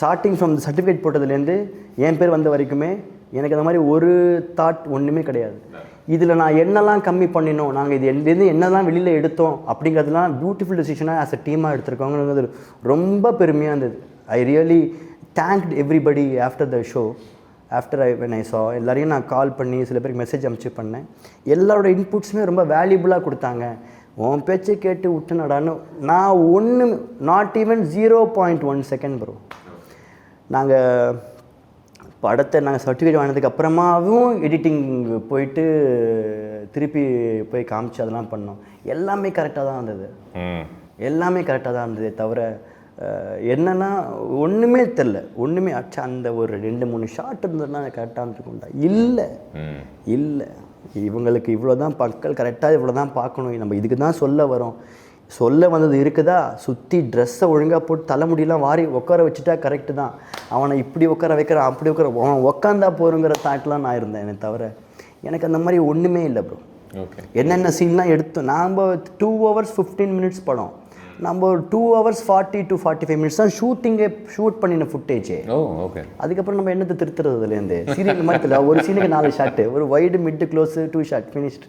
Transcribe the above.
Starting from certificate போட்டதுலேருந்து என் பேர் வந்த வரைக்குமே எனக்கு அந்த மாதிரி ஒரு தாட் ஒன்றுமே கிடையாது. இதில் நான் என்னெல்லாம் கம்மி பண்ணினோம், நாங்கள் இது எதுலேருந்து என்னெல்லாம் வெளியில் எடுத்தோம் அப்படிங்கிறதுலாம் பியூட்டிஃபுல் டெசிஷனாக ஆஸ் அ டீமாக எடுத்திருக்கோங்கிறது ரொம்ப பெருமையாக இருந்தது. I really thanked everybody after the show. After when I saw எல்லாரையும் நான் கால் பண்ணி சில பேருக்கு மெசேஜ் அனுப்பிச்சு பண்ணேன். எல்லாரோட இன்புட்ஸுமே ரொம்ப வேல்யூபுளாக கொடுத்தாங்க. உன் பேச்சை கேட்டு விட்டுனடான்னு நான் ஒன்று நாட் ஈவன் 0.1 செகண்ட் ப்ரோ. நாங்கள் படத்தை நாங்கள் சர்டிஃபிகேட் வாங்கினதுக்கு அப்புறமாவும் எடிட்டிங் போயிட்டு திருப்பி போய் காமிச்சு அதெல்லாம் பண்ணோம். எல்லாமே கரெக்டாக தான் இருந்தது, எல்லாமே கரெக்டாக தான் இருந்ததே தவிர என்னென்னா ஒன்றுமே தெரில. ஒன்றுமே ஆச்சு அந்த ஒரு 2-3 ஷார்ட் இருந்ததுன்னா கரெக்டாக இருந்துருக்கும்டா. இல்லை இல்லை, இவங்களுக்கு இவ்வளோ தான் மக்கள் கரெக்டாக இவ்வளோ தான் பார்க்கணும், நம்ம இதுக்கு தான் சொல்ல வரோம். சொல்ல வந்தது இருக்குதா, சுற்றி ட்ரெஸ்ஸை ஒழுங்காக போட்டு தலைமுடியெல்லாம் வாரி உட்கார வச்சுட்டா கரெக்டு தான். அவனை இப்படி உட்கார வைக்கிறான், அப்படி உட்கார, அவன் உட்காந்தா போகிறங்கிற தாட்லாம் நான் இருந்தேன். எனக்கு தவிர எனக்கு அந்த மாதிரி ஒன்றுமே இல்லை ப்ரோ. ஓகே, என்னென்ன சீன்லாம் எடுத்தோம், நாம் 2 hours 15 minutes படம், நம்ம 2 hours 40 to 45 minutes தான் ஷூட் பண்ணின ஃபுட்டேஜே. ஓகே, அதுக்கப்புறம் நம்ம என்னத்தை திருத்துறதுலேருந்து சீரியல் மாதிரி தெரியல. ஒரு சீனுக்கு 4 ஷாட்டு, ஒரு wide mid close 2 shot finished.